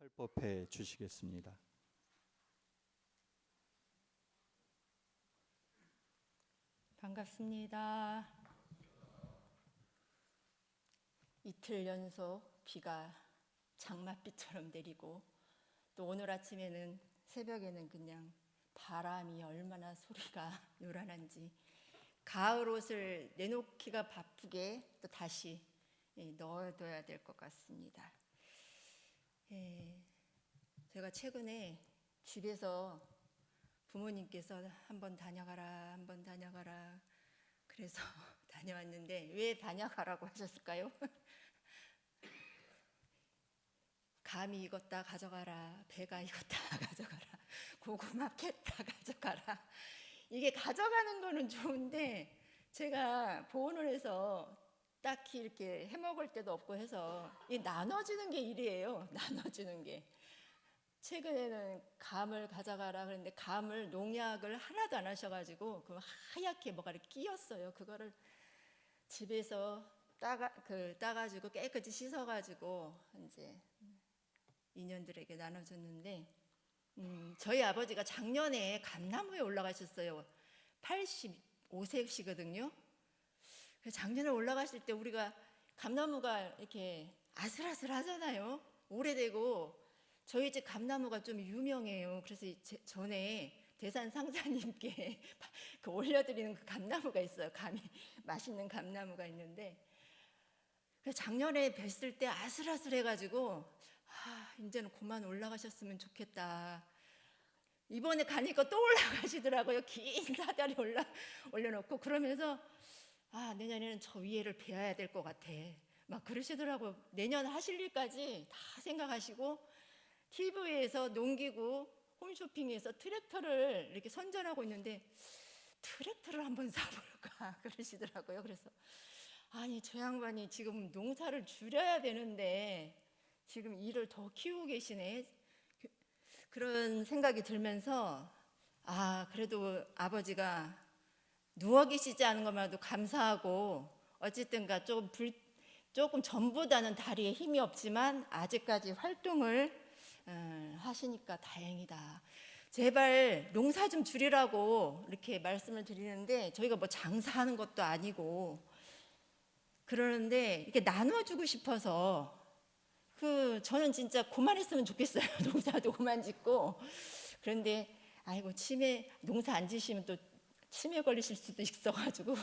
활법해 주시겠습니다. 반갑습니다. 이틀 연속 비가 장맛비처럼 내리고 또 오늘 아침에는 새벽에는 그냥 바람이 얼마나 소리가 요란한지 가을 옷을 내놓기가 바쁘게 또 다시 넣어둬야 될 것 같습니다. 제가 최근에 집에서 부모님께서 한번 다녀가라 그래서 다녀왔는데 왜 다녀가라고 하셨을까요? 감이 익었다 가져가라, 배가 익었다 가져가라, 고구마 캤다 가져가라. 이게 가져가는 거는 좋은데 제가 보온을 해서 딱히 이렇게 해먹을 때도 없고 해서 이 나눠주는 게 일이에요. 나눠주는 게. 최근에는 감을 가져가라 그랬는데 감을 농약을 하나도 안 하셔가지고 그 하얗게 뭐가 이렇게 끼었어요. 그거를 집에서 따가지고 깨끗이 씻어가지고 이제 인연들에게 나눠줬는데 저희 아버지가 작년에 감나무에 올라가셨어요. 85세시거든요. 그래서 작년에 올라가실 때 우리가 감나무가 이렇게 아슬아슬하잖아요. 오래되고 저희 집 감나무가 좀 유명해요. 그래서 전에 대산 상사님께 올려드리는 그 감나무가 있어요. 감이 맛있는 감나무가 있는데 작년에 뵀을 때 아슬아슬해가지고 이제는 그만 올라가셨으면 좋겠다. 이번에 가니까 또 올라가시더라고요. 긴 사다리 올려놓고 그러면서 내년에는 저 위에를 베어야 될 것 같아. 막 그러시더라고요. 내년 하실 일까지 다 생각하시고 TV에서 농기구 홈쇼핑에서 트랙터를 이렇게 선전하고 있는데 트랙터를 한번 사볼까 그러시더라고요. 그래서 저 양반이 지금 농사를 줄여야 되는데 지금 일을 더 키우고 계시네. 그런 생각이 들면서 그래도 아버지가 누워 계시지 않은 것만도 감사하고 어쨌든가 조금 전보다는 다리에 힘이 없지만 아직까지 활동을 하시니까 다행이다. 제발 농사 좀 줄이라고 이렇게 말씀을 드리는데 저희가 뭐 장사하는 것도 아니고 그러는데 이렇게 나눠주고 싶어서 저는 진짜 그만했으면 좋겠어요. 농사도 그만 짓고. 그런데 농사 안 지시면 또 치매 걸리실 수도 있어가지고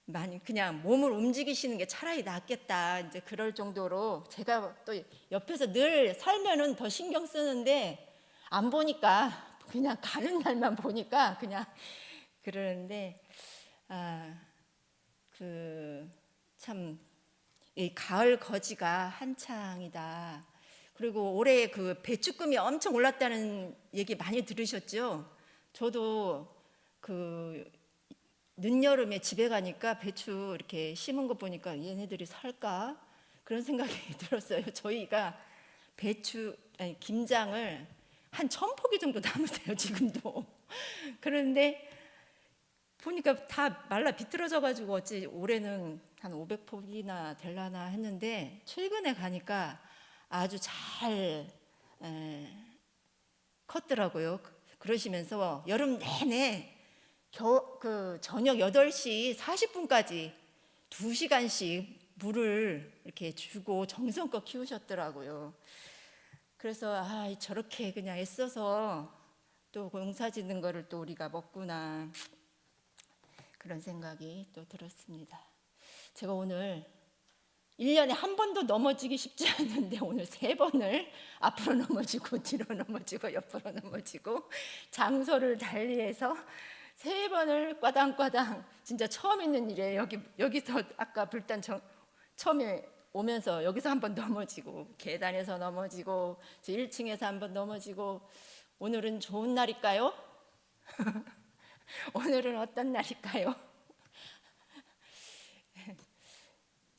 많이 그냥 몸을 움직이시는 게 차라리 낫겠다. 이제 그럴 정도로 제가 또 옆에서 늘 살면은 더 신경 쓰는데 안 보니까 그냥 가는 날만 보니까 그냥 그러는데 참 이 가을 거지가 한창이다. 그리고 올해 그 배추금이 엄청 올랐다는 얘기 많이 들으셨죠? 저도 늦여름에 집에 가니까 배추 이렇게 심은 거 보니까 얘네들이 살까? 그런 생각이 들었어요. 저희가 김장을 한 1000포기 정도 남으세요, 지금도. 그런데 보니까 다 말라 비틀어져 가지고 어찌 올해는 한 500포기나 될라나 했는데 최근에 가니까 아주 잘 컸더라고요. 그러시면서 여름 내내 저녁 8시 40분까지 2시간씩 물을 이렇게 주고 정성껏 키우셨더라고요. 그래서 저렇게 그냥 애써서 또 농사 짓는 거를 또 우리가 먹구나 그런 생각이 또 들었습니다. 제가 오늘 1년에 한 번도 넘어지기 쉽지 않은데 오늘 3번을 앞으로 넘어지고 뒤로 넘어지고 옆으로 넘어지고 장소를 달리해서 3번을 꽈당꽈당 진짜 처음 있는 일이에요. 여기서 아까 불단 처음에 오면서 여기서 한 번 넘어지고 계단에서 넘어지고 1층에서 한 번 넘어지고 오늘은 좋은 날일까요? 오늘은 어떤 날일까요?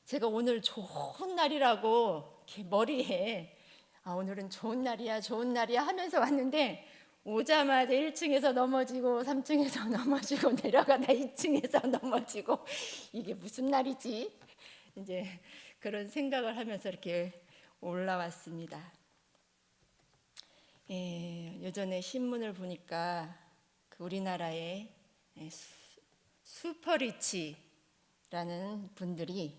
제가 오늘 좋은 날이라고 이렇게 머리에 오늘은 좋은 날이야 하면서 왔는데 오자마자 1층에서 넘어지고 3층에서 넘어지고 내려가다 2층에서 넘어지고 이게 무슨 날이지? 이제 그런 생각을 하면서 이렇게 올라왔습니다. 예전에 신문을 보니까 그 우리나라의 슈퍼리치라는 분들이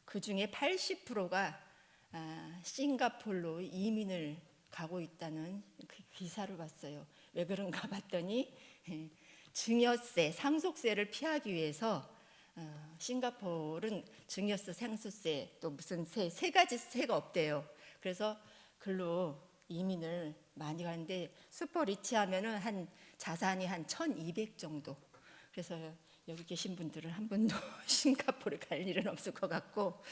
그 중에 80%가 싱가폴로 이민을 가고 있다는 그 기사를 봤어요. 왜 그런가 봤더니 증여세, 상속세를 피하기 위해서 싱가포르는 증여세, 상속세 또 무슨 세 가지 세가 없대요. 그래서 글로 이민을 많이 가는데 슈퍼리치 하면은 한 자산이 한 1,200 정도. 그래서 여기 계신 분들은 한 번도 싱가포르 갈 일은 없을 것 같고,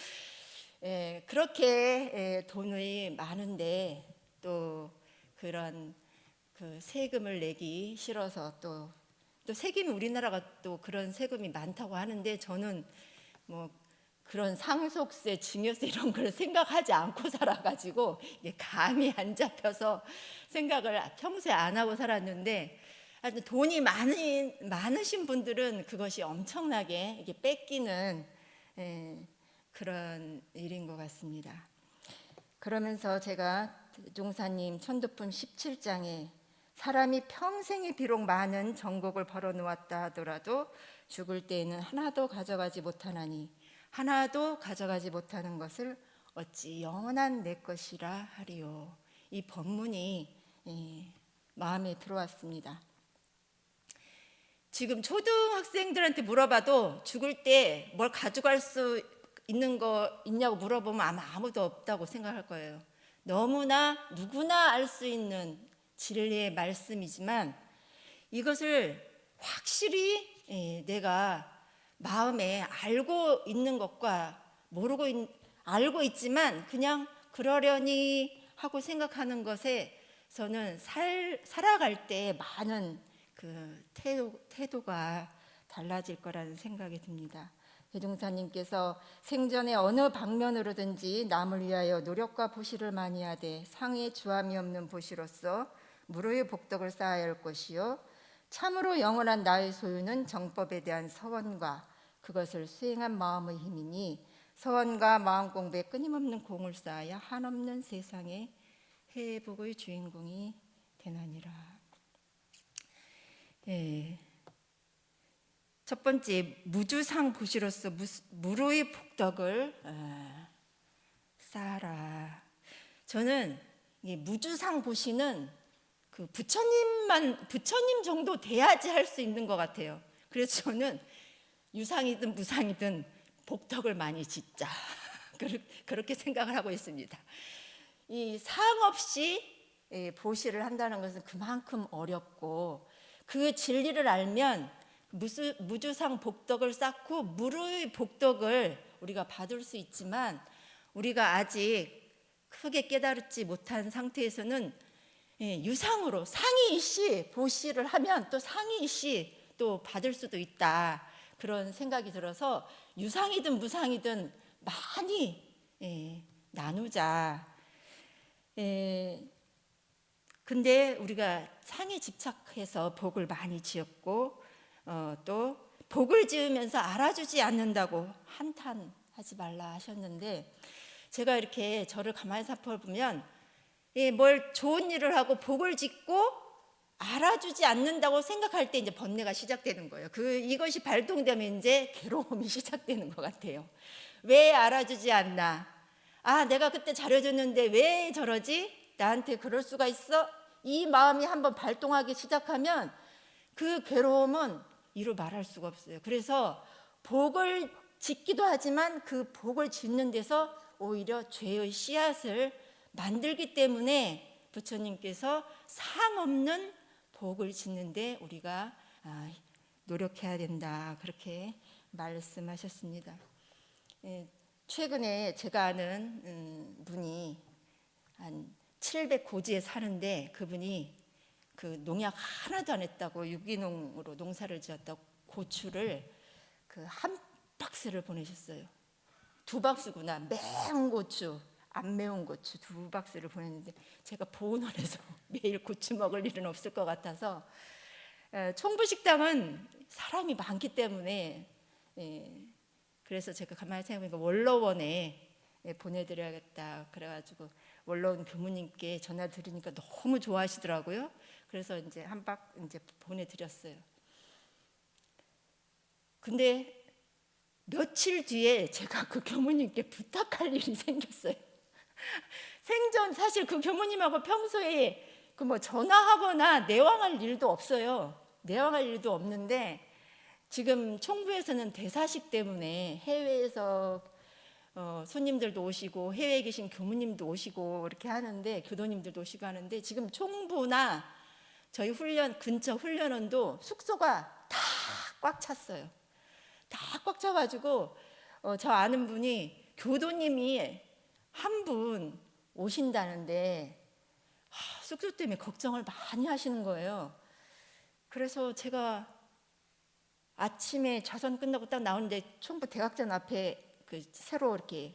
그렇게 돈이 많은데 또 그런 그 세금을 내기 싫어서 또 세금이 우리나라가 또 그런 세금이 많다고 하는데 저는 뭐 그런 상속세, 증여세 이런 걸 생각하지 않고 살아가지고 이게 감이 안 잡혀서 생각을 평소에 안 하고 살았는데, 하여튼 돈이 많으신 분들은 그것이 엄청나게 이게 뺏기는 그런 일인 것 같습니다. 그러면서 제가 종사님 천도품 17장에 사람이 평생에 비록 많은 정곡을 벌어놓았다 하더라도 죽을 때에는 하나도 가져가지 못하나니 하나도 가져가지 못하는 것을 어찌 영원한 내 것이라 하리요. 이 본문이 마음에 들어왔습니다. 지금 초등학생들한테 물어봐도 죽을 때 뭘 가져갈 수 있는 거 있냐고 물어보면 아마 아무도 없다고 생각할 거예요. 너무나 누구나 알 수 있는 진리의 말씀이지만 이것을 확실히 내가 마음에 알고 있는 것과 알고 있지만 그냥 그러려니 하고 생각하는 것에서는 살아갈 때 많은 그 태도가 달라질 거라는 생각이 듭니다. 대종사님께서 생전에 어느 방면으로든지 남을 위하여 노력과 보시를 많이 하되 상에 주함이 없는 보시로서 무료의 복덕을 쌓아야 할 것이요 참으로 영원한 나의 소유는 정법에 대한 서원과 그것을 수행한 마음의 힘이니 서원과 마음 공부에 끊임없는 공을 쌓아야 한없는 세상의 회복의 주인공이 되나니라. 첫 번째, 무주상 보시로서 무료의 복덕을 쌓아라. 저는 이 무주상 보시는 그 부처님 정도 돼야지 할 수 있는 것 같아요. 그래서 저는 유상이든 무상이든 복덕을 많이 짓자 그렇게 생각을 하고 있습니다. 이 상 없이 보시를 한다는 것은 그만큼 어렵고 그 진리를 알면 무주상 복덕을 쌓고 무료의 복덕을 우리가 받을 수 있지만 우리가 아직 크게 깨달지 못한 상태에서는 유상으로 상이 일시 보시를 하면 또 상이 일시 또 받을 수도 있다, 그런 생각이 들어서 유상이든 무상이든 많이 나누자. 근데 우리가 상에 집착해서 복을 많이 지었고 또 복을 지으면서 알아주지 않는다고 한탄하지 말라 하셨는데, 제가 이렇게 저를 가만히 살펴보면 뭘 좋은 일을 하고 복을 짓고 알아주지 않는다고 생각할 때 이제 번뇌가 시작되는 거예요. 이것이 발동되면 이제 괴로움이 시작되는 것 같아요. 왜 알아주지 않나? 내가 그때 잘해줬는데 왜 저러지? 나한테 그럴 수가 있어? 이 마음이 한번 발동하기 시작하면 그 괴로움은 이루 말할 수가 없어요. 그래서 복을 짓기도 하지만 그 복을 짓는 데서 오히려 죄의 씨앗을 만들기 때문에 부처님께서 상 없는 복을 짓는데 우리가 노력해야 된다, 그렇게 말씀하셨습니다. 최근에 제가 아는 분이 한 700고지에 사는데 그분이 그 농약 하나도 안 했다고 유기농으로 농사를 지었다고 고추를 그 한 박스를 보내셨어요. 2박스구나. 매운 고추, 안 매운 고추 2박스를 보냈는데 제가 보온원에서 매일 고추 먹을 일은 없을 것 같아서 총부식당은 사람이 많기 때문에 그래서 제가 가만히 생각해보니까 원로원에 보내드려야겠다. 그래가지고 원로원 교무님께 전화 드리니까 너무 좋아하시더라고요. 그래서 이제 한 박 이제 보내드렸어요. 근데 며칠 뒤에 제가 그 교무님께 부탁할 일이 생겼어요. 생전 사실 그 교무님하고 평소에 그 뭐 전화하거나 내왕할 일도 없어요. 내왕할 일도 없는데 지금 총부에서는 대사식 때문에 해외에서 손님들도 오시고 해외에 계신 교무님도 오시고 이렇게 하는데 교도님들도 오시고 하는데 지금 총부나 저희 근처 훈련원도 숙소가 다 꽉 찼어요. 다 꽉 차가지고 저 아는 분이 교도님이 한 분 오신다는데 숙소 때문에 걱정을 많이 하시는 거예요. 그래서 제가 아침에 좌선 끝나고 딱 나오는데 총부 대각전 앞에 그 새로 이렇게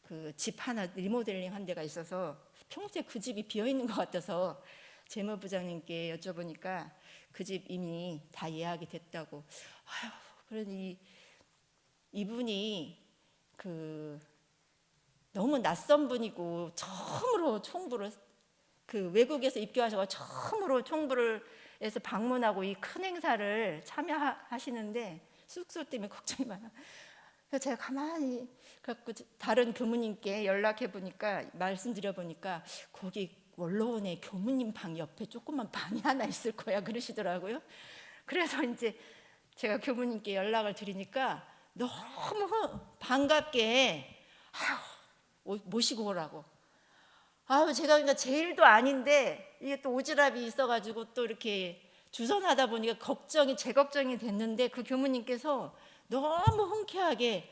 그 집 하나 리모델링 한 데가 있어서 평소에 그 집이 비어 있는 것 같아서 재무부장님께 여쭤보니까 그 집 이미 다 예약이 됐다고. 아유, 그러니 이분이 그 너무 낯선 분이고 처음으로 총부를 그 외국에서 입교하셔서 처음으로 총부를에서 방문하고 이 큰 행사를 참여하시는데 숙소 때문에 걱정이 많아. 그래서 제가 가만히 갖고 다른 교무님께 연락해 보니까 말씀드려 보니까 거기 원로원에 교무님 방 옆에 조그만 방이 하나 있을 거야 그러시더라고요. 그래서 이제 제가 교무님께 연락을 드리니까 너무 반갑게 모시고 오라고. 제가 그러니까 제 일도 아닌데 이게 또 오지랖이 있어가지고 또 이렇게 주선하다 보니까 제 걱정이 됐는데 그 교무님께서 너무 흔쾌하게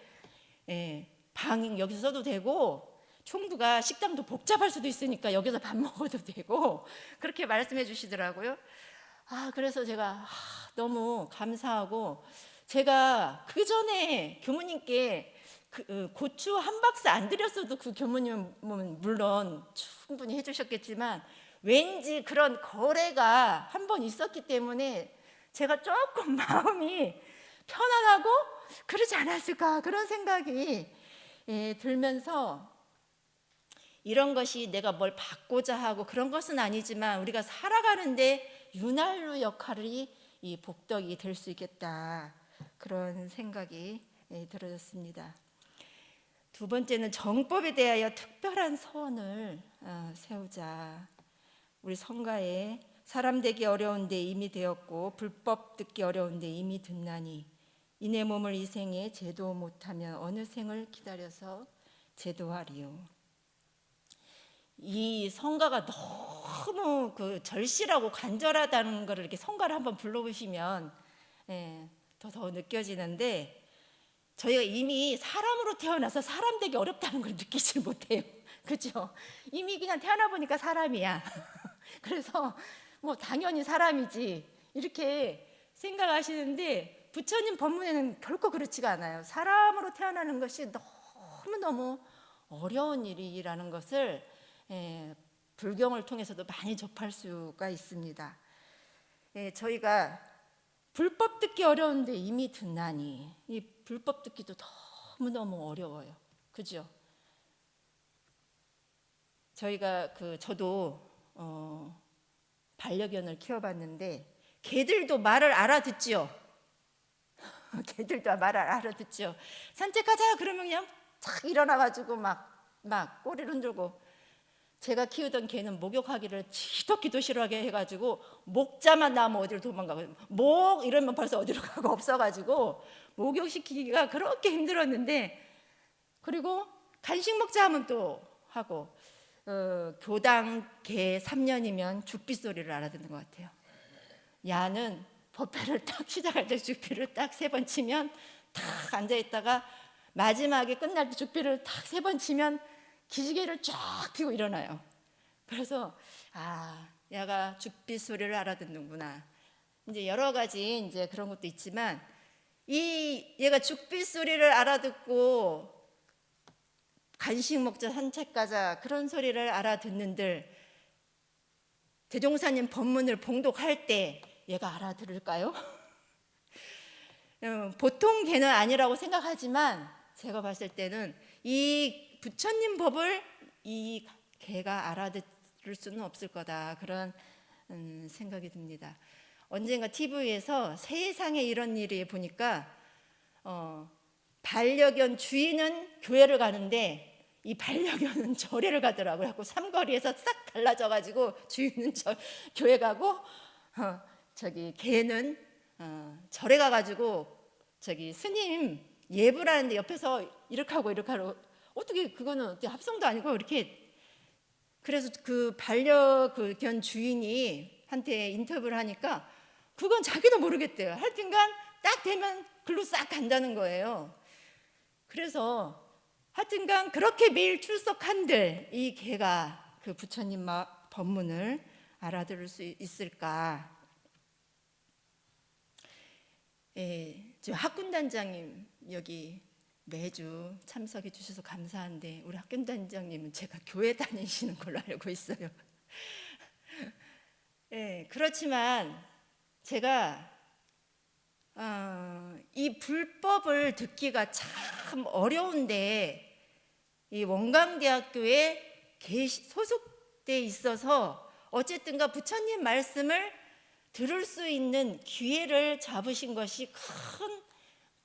방 여기서 써도 되고 총부가 식당도 복잡할 수도 있으니까 여기서 밥 먹어도 되고 그렇게 말씀해 주시더라고요. 그래서 제가 너무 감사하고 제가 그 전에 교무님께 고추 한 박스 안 드렸어도 그 교무님은 물론 충분히 해주셨겠지만 왠지 그런 거래가 한 번 있었기 때문에 제가 조금 마음이 편안하고 그러지 않았을까 그런 생각이 들면서 이런 것이 내가 뭘 받고자 하고 그런 것은 아니지만 우리가 살아가는데 윤활유 역할이 이 복덕이 될 수 있겠다 그런 생각이 들어졌습니다. 두 번째는 정법에 대하여 특별한 서원을 세우자. 우리 성가에 사람 되기 어려운데 이미 되었고 불법 듣기 어려운데 이미 듣나니 이내 몸을 이 생에 제도 못하면 어느 생을 기다려서 제도하리요. 이 성가가 너무 그 절실하고 간절하다는 것을 이렇게 성가를 한번 불러보시면 더 느껴지는데 저희가 이미 사람으로 태어나서 사람 되기 어렵다는 걸 느끼질 못해요. 그렇죠? 이미 그냥 태어나 보니까 사람이야. 그래서 뭐 당연히 사람이지 이렇게 생각하시는데 부처님 법문에는 결코 그렇지가 않아요. 사람으로 태어나는 것이 너무너무 어려운 일이라는 것을 불경을 통해서도 많이 접할 수가 있습니다. 저희가 불법 듣기 어려운데 이미 듣나니 이 불법 듣기도 너무너무 어려워요. 그죠? 저희가 저도 반려견을 키워봤는데 개들도 말을 알아듣지요. 개들도 말을 알아듣죠. 산책하자 그러면 그냥 착 일어나가지고 막 꼬리를 흔들고 제가 키우던 개는 목욕하기를 지독히도 싫어하게 해가지고 목자만 나오면 어디로 도망가고 목 이러면 벌써 어디로 가고 없어가지고 목욕시키기가 그렇게 힘들었는데 그리고 간식 먹자 하면 또 하고 교당 개 3년이면 죽빛 소리를 알아듣는 것 같아요. 야는 법회를 딱 시작할 때 죽비를 딱 3번 치면 탁 앉아있다가 마지막에 끝날 때 죽비를 딱 3번 치면 기지개를 쫙 펴고 일어나요. 그래서 야가 죽빛 소리를 알아듣는구나. 이제 여러 가지 이제 그런 것도 있지만 얘가 죽빛 소리를 알아듣고 간식 먹자 산책 가자 그런 소리를 알아듣는들 대종사님 법문을 봉독할 때 얘가 알아들을까요? 보통 개는 아니라고 생각하지만 제가 봤을 때는 이 부처님 법을 이 걔가 알아들을 수는 없을 거다, 그런 생각이 듭니다. 언젠가 TV에서 세상에 이런 일이 보니까 반려견 주인은 교회를 가는데 이 반려견은 절에를 가더라고요. 그래서 삼거리에서 싹 갈라져가지고 주인은 교회 가고 저기 개는 절에 가가지고 저기 스님 예불하는데 옆에서 이렇게 하고 어떻게 그거는 어떻게 합성도 아니고 이렇게. 그래서 그 반려견 주인이 한테 인터뷰를 하니까 그건 자기도 모르겠대요. 하여튼간 딱 되면 글로 싹 간다는 거예요. 그래서 하여튼간 그렇게 매일 출석한들 이 개가 그 부처님 법문을 알아들을 수 있을까? 저 학군단장님 여기 매주 참석해 주셔서 감사한데 우리 학군단장님은 제가 교회 다니시는 걸로 알고 있어요. 그렇지만 제가 이 불법을 듣기가 참 어려운데 이 원광대학교에 소속돼 있어서 어쨌든가 부처님 말씀을 들을 수 있는 기회를 잡으신 것이 큰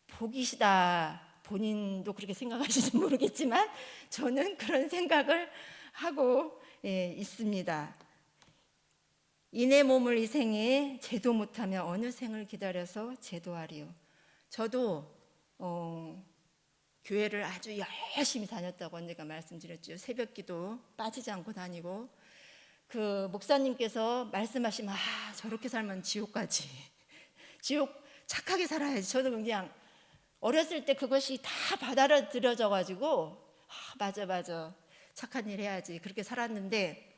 복이시다. 본인도 그렇게 생각하시는지 모르겠지만 저는 그런 생각을 하고 있습니다. 이내 몸을 이 생에 제도 못하며 어느 생을 기다려서 제도하리요. 저도 교회를 아주 열심히 다녔다고 언제가 말씀드렸죠. 새벽기도 빠지지 않고 다니고 그 목사님께서 말씀하시면 저렇게 살면 지옥 가지. 지옥 착하게 살아야지. 저도 그냥 어렸을 때 그것이 다 받아들여져 가지고 맞아 착한 일 해야지 그렇게 살았는데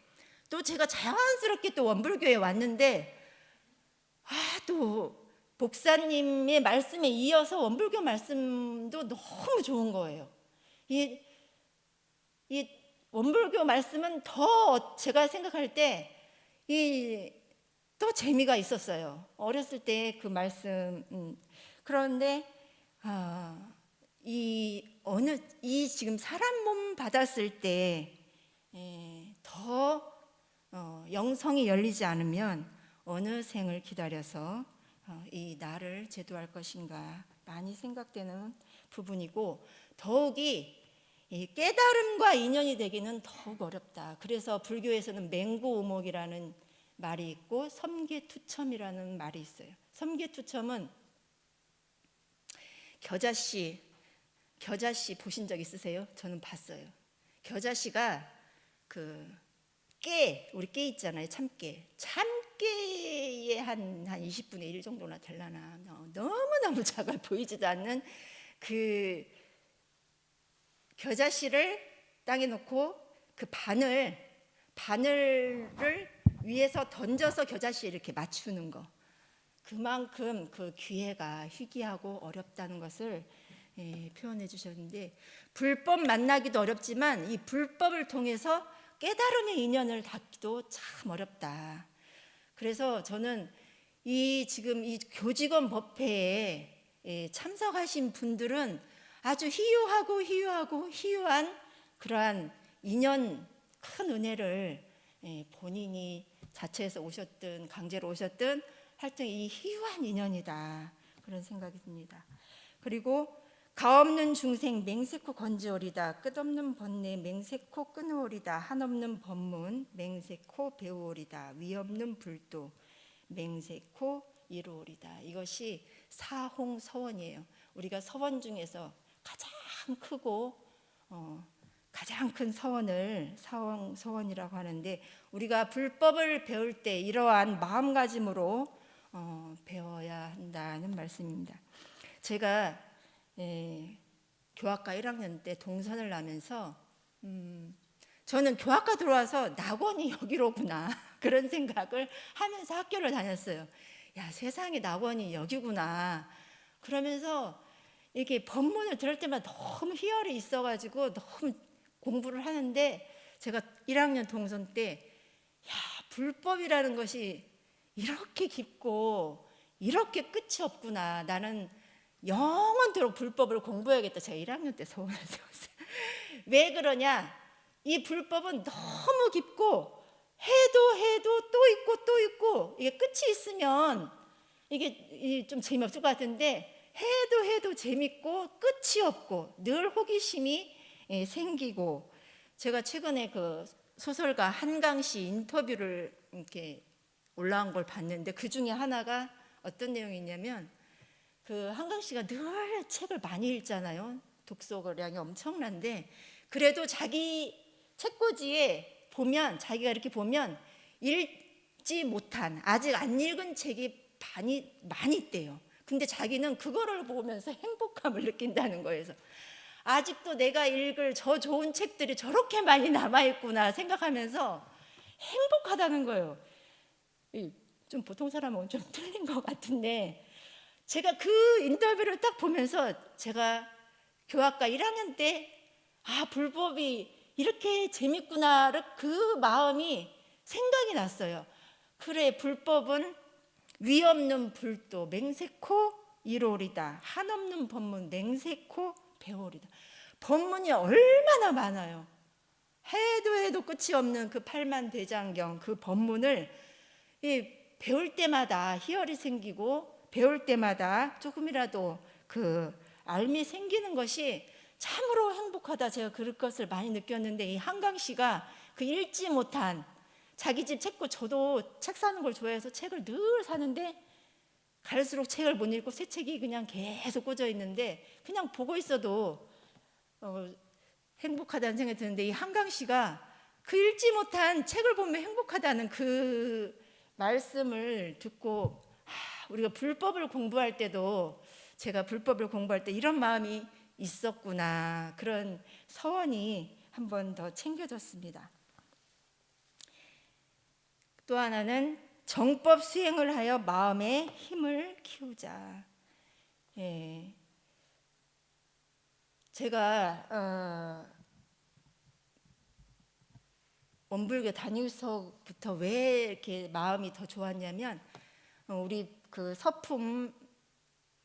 또 제가 자연스럽게 또 원불교에 왔는데 또 목사님의 말씀에 이어서 원불교 말씀도 너무 좋은 거예요. 이 원불교 말씀은 더 제가 생각할 때 더 재미가 있었어요. 어렸을 때 그 말씀. 그런데 이 지금 사람 몸 받았을 때 더 영성이 열리지 않으면 어느 생을 기다려서 이 나를 제도할 것인가 많이 생각되는 부분이고 더욱이 이 깨달음과 인연이 되기는 더욱 어렵다. 그래서 불교에서는 맹구오목이라는 말이 있고 섬계투첨이라는 말이 있어요. 섬계투첨은 겨자씨 보신 적 있으세요? 저는 봤어요. 겨자씨가 우리 깨 있잖아요. 참깨의 한 20분의 1 정도나 되려나. 너무너무 작아 보이지도 않는 그 겨자씨를 땅에 놓고 그 바늘을 위에서 던져서 겨자씨 이렇게 맞추는 거. 그만큼 그 기회가 희귀하고 어렵다는 것을 표현해 주셨는데 불법 만나기도 어렵지만 이 불법을 통해서 깨달음의 인연을 닿기도 참 어렵다. 그래서 저는 지금 이 교직원 법회에 참석하신 분들은 아주 희유한 그러한 인연, 큰 은혜를 본인이 자체에서 오셨든 강제로 오셨든 하여튼 이 희유한 인연이다. 그런 생각이 듭니다. 그리고 가없는 중생 맹세코 건지오리다. 끝없는 번뇌 맹세코 끊으오리다. 한없는 법문 맹세코 배우오리다. 위없는 불도 맹세코 이루오리다. 이것이 사홍서원이에요. 우리가 서원 중에서 가장 크고 가장 큰 서원을 사홍서원이라고 하는데 우리가 불법을 배울 때 이러한 마음가짐으로 배워야 한다는 말씀입니다. 제가 교학과 1학년 때 동선을 나면서 저는 교학과 들어와서 낙원이 여기로구나 그런 생각을 하면서 학교를 다녔어요. 야, 세상에 낙원이 여기구나. 그러면서 이렇게 법문을 들을 때마다 너무 희열이 있어가지고 너무 공부를 하는데 제가 1학년 동선 때 불법이라는 것이 이렇게 깊고 이렇게 끝이 없구나. 나는 영원토록 불법을 공부해야겠다. 제가 1학년 때 소원을 세웠어요. 왜 그러냐? 이 불법은 너무 깊고 해도 또 있고 또 있고 이게 끝이 있으면 이게 좀 재미없을 것 같은데 해도 재밌고 끝이 없고 늘 호기심이 생기고 제가 최근에 그 소설가 한강 씨 인터뷰를 이렇게 올라온 걸 봤는데 그 중에 하나가 어떤 내용이 있냐면 그 한강 씨가 늘 책을 많이 읽잖아요. 독서량이 엄청난데 그래도 자기 책꽂이에 보면 자기가 이렇게 보면 읽지 못한 아직 안 읽은 책이 많이 있대요. 근데 자기는 그거를 보면서 행복감을 느낀다는 거예요. 그래서 아직도 내가 읽을 저 좋은 책들이 저렇게 많이 남아있구나 생각하면서 행복하다는 거예요. 좀 보통 사람은 좀 틀린 것 같은데 제가 그 인터뷰를 딱 보면서 제가 교학과 1학년 때 불법이 이렇게 재밌구나를 그 마음이 생각이 났어요. 그래, 불법은 위 없는 불도 맹세코 이로리다. 한없는 법문 맹세코 배오리다. 법문이 얼마나 많아요. 해도 끝이 없는 그 팔만대장경 그 법문을 배울 때마다 희열이 생기고 배울 때마다 조금이라도 그 알미 생기는 것이 참으로 행복하다. 제가 그것을 많이 느꼈는데 이 한강 씨가 그 읽지 못한 자기 집 책고 저도 책 사는 걸 좋아해서 책을 늘 사는데 갈수록 책을 못 읽고 새 책이 그냥 계속 꽂아 있는데 그냥 보고 있어도 행복하다는 생각이 드는데 이 한강 씨가 그 읽지 못한 책을 보면 행복하다는 그 말씀을 듣고 우리가 불법을 공부할 때도 제가 불법을 공부할 때 이런 마음이 있었구나 그런 서원이 한 번 더 챙겨졌습니다. 또 하나는 정법 수행을 하여 마음의 힘을 키우자. 제가 원불교 다니면서부터 왜 이렇게 마음이 더 좋았냐면 우리 그 서품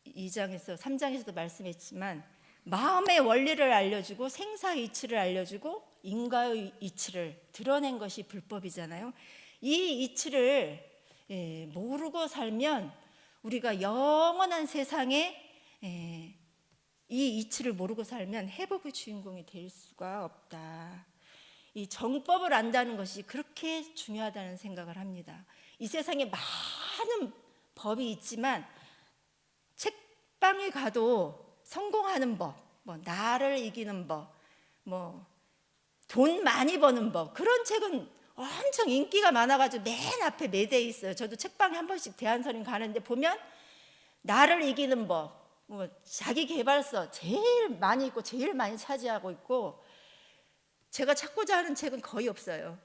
2장에서 3장에서도 말씀했지만 마음의 원리를 알려주고 생사 이치를 알려주고 인과의 이치를 드러낸 것이 불법이잖아요. 이 이치를 모르고 살면 우리가 영원한 세상에 이 이치를 모르고 살면 회복의 주인공이 될 수가 없다. 이 정법을 안다는 것이 그렇게 중요하다는 생각을 합니다. 이 세상에 많은 법이 있지만 책방에 가도 성공하는 법, 나를 이기는 법, 돈 많이 버는 법 그런 책은 엄청 인기가 많아가지고 맨 앞에 매대에 있어요. 저도 책방에 한 번씩 대한서림 가는데 보면 나를 이기는 법, 자기 개발서 제일 많이 있고 제일 많이 차지하고 있고 제가 찾고자 하는 책은 거의 없어요.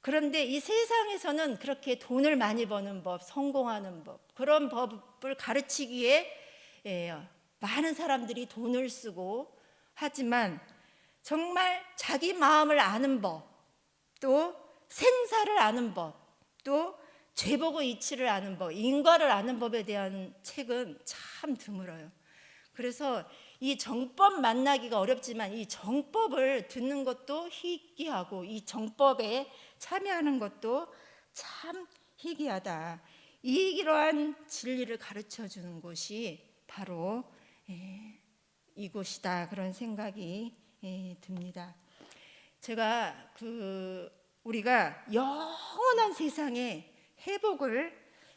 그런데 이 세상에서는 그렇게 돈을 많이 버는 법, 성공하는 법 그런 법을 가르치기에 많은 사람들이 돈을 쓰고 하지만 정말 자기 마음을 아는 법, 또 생사를 아는 법, 또 죄보고 이치를 아는 법, 인과를 아는 법에 대한 책은 참 드물어요. 그래서 이 정법 만나기가 어렵지만 이 정법을 듣는 것도 희귀하고 이 정법에 참여하는 것도 참 희귀하다. 이러한 진리를 가르쳐 주는 곳이 바로 이곳이다 그런 생각이 듭니다. 제가 우리가 영원한 세상에 회복을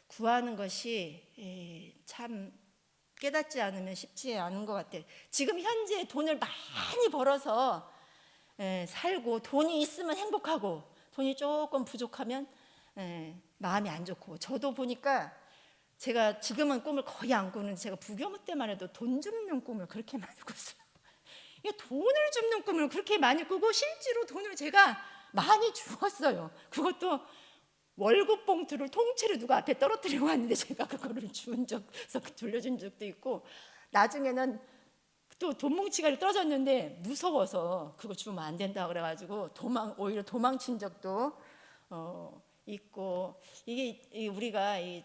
구하는 것이 참 깨닫지 않으면 쉽지 않은 것 같아요. 지금 현재 돈을 많이 벌어서 살고 돈이 있으면 행복하고 돈이 조금 부족하면 마음이 안 좋고 저도 보니까 제가 지금은 꿈을 거의 안 꾸는데 제가 부교무 때만 해도 돈 줍는 꿈을 그렇게 많이 꿨어요. 돈을 줍는 꿈을 그렇게 많이 꾸고 실제로 돈을 제가 많이 주었어요. 그것도 월급 봉투를 통째로 누가 앞에 떨어뜨리고 왔는데 제가 그거를 돌려준 적도 있고 나중에는 또 돈 뭉치가 떨어졌는데 무서워서 그거 주면 안 된다 그래가지고 오히려 도망친 적도 있고 이게 우리가 이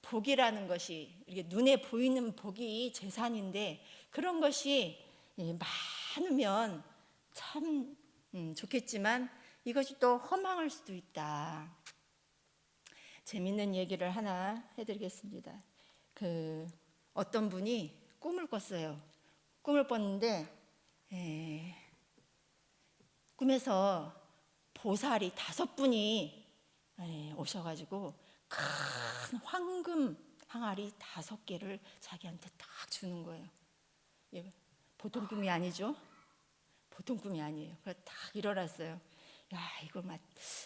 복이라는 것이 이게 눈에 보이는 복이 재산인데 그런 것이 많으면 참 좋겠지만 이것이 또 허망할 수도 있다. 재밌는 얘기를 하나 해드리겠습니다. 어떤 분이 꿈을 꿨어요. 꿈을 꿨는데 꿈에서 보살이 5분이 오셔가지고 큰 황금 항아리 5개를 자기한테 딱 주는 거예요. 보통 꿈이 아니죠. 보통 꿈이 아니에요. 그래서 딱 일어났어요. 야, 이거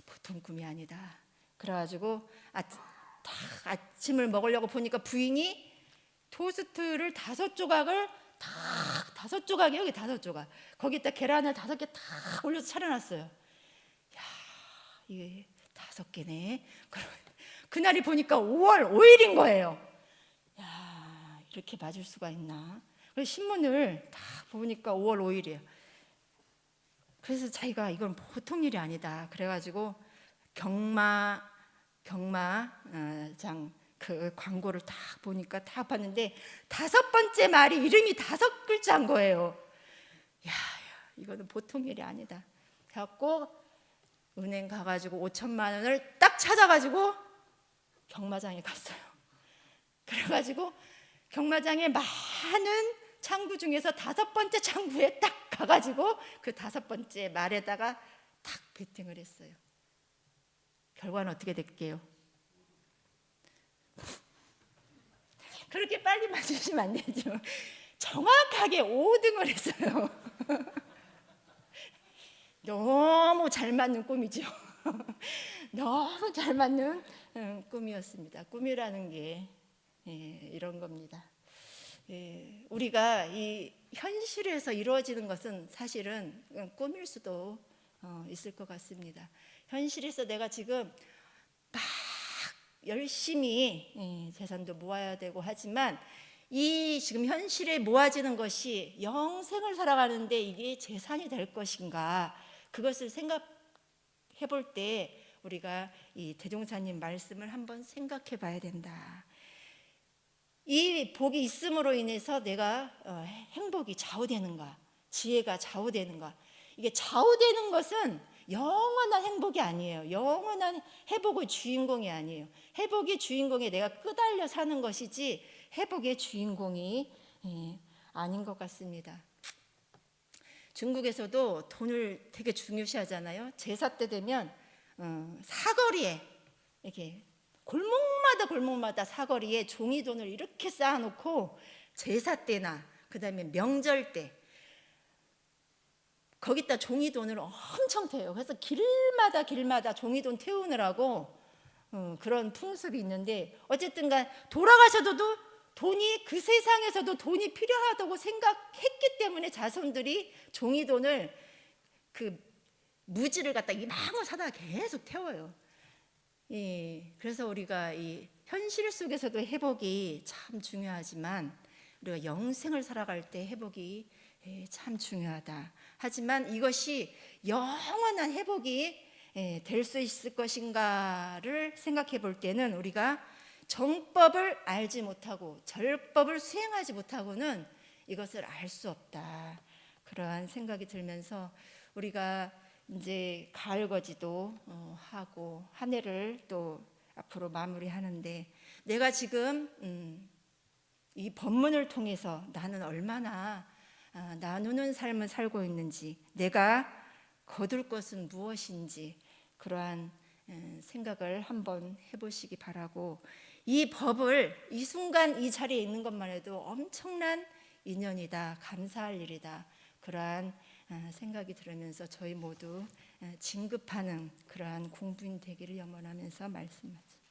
보통 꿈이 아니다. 그래가지고 아침을 먹으려고 보니까 부인이 토스트를 5조각을 딱 5조각이에요. 여기 5조각. 거기다 계란을 5개 딱 올려서 차려놨어요. 야, 이게 5개네. 그날이 보니까 5월 5일인 거예요. 야, 이렇게 맞을 수가 있나? 그래서 신문을 딱 보니까 5월 5일이에요. 그래서 자기가 이건 보통 일이 아니다. 그래가지고 경마장 그 광고를 딱 보니까 딱 봤는데 5번째 말이 이름이 5글자인 거예요. 야, 이거는 보통 일이 아니다. 그래갖고 은행 가가지고 5천만 원을 딱 찾아가지고 경마장에 갔어요. 그래가지고 경마장에 많은 창구 중에서 5번째 창구에 딱 가가지고 그 5번째 말에다가 딱 베팅을 했어요. 결과는 어떻게 될게요? 그렇게 빨리 맞추시면 안 되죠. 정확하게 5등을 했어요. 너무 잘 맞는 꿈이죠. 너무 잘 맞는 꿈이었습니다. 꿈이라는 게 이런 겁니다. 우리가 이 현실에서 이루어지는 것은 사실은 꿈일 수도 있을 것 같습니다. 현실에서 내가 지금 막 열심히 재산도 모아야 되고 하지만 이 지금 현실에 모아지는 것이 영생을 살아가는데 이게 재산이 될 것인가, 그것을 생각해 볼 때 우리가 이 대종사님 말씀을 한번 생각해 봐야 된다. 이 복이 있음으로 인해서 내가 행복이 좌우되는가, 지혜가 좌우되는가. 이게 좌우되는 것은 영원한 행복이 아니에요. 영원한 회복의 주인공이 아니에요. 회복의 주인공에 내가 끄달려 사는 것이지 회복의 주인공이 아닌 것 같습니다. 중국에서도 돈을 되게 중요시하잖아요. 제사 때 되면 사거리에 이렇게 골목마다 사거리에 종이돈을 이렇게 쌓아놓고 제사 때나 그다음에 명절 때 거기다 종이돈을 엄청 태워요. 그래서 길마다 종이돈 태우느라고 그런 풍습이 있는데, 어쨌든 간 돌아가셔도 돈이, 그 세상에서도 돈이 필요하다고 생각했기 때문에 자손들이 종이돈을 그 무지를 갖다 이만큼 사다가 계속 태워요. 그래서 우리가 이 현실 속에서도 회복이 참 중요하지만 우리가 영생을 살아갈 때 회복이 참 중요하다. 하지만 이것이 영원한 회복이 될 수 있을 것인가를 생각해 볼 때는 우리가 정법을 알지 못하고 절법을 수행하지 못하고는 이것을 알 수 없다. 그러한 생각이 들면서 우리가 이제 가을거지도 하고 한 해를 또 앞으로 마무리하는데, 내가 지금 이 법문을 통해서 나는 얼마나 나누는 삶을 살고 있는지, 내가 거둘 것은 무엇인지 그러한 생각을 한번 해보시기 바라고, 이 법을 이 순간 이 자리에 있는 것만 해도 엄청난 인연이다, 감사할 일이다, 그러한 생각이 들으면서 저희 모두 진급하는 그러한 공부인 되기를 염원하면서 말씀하죠.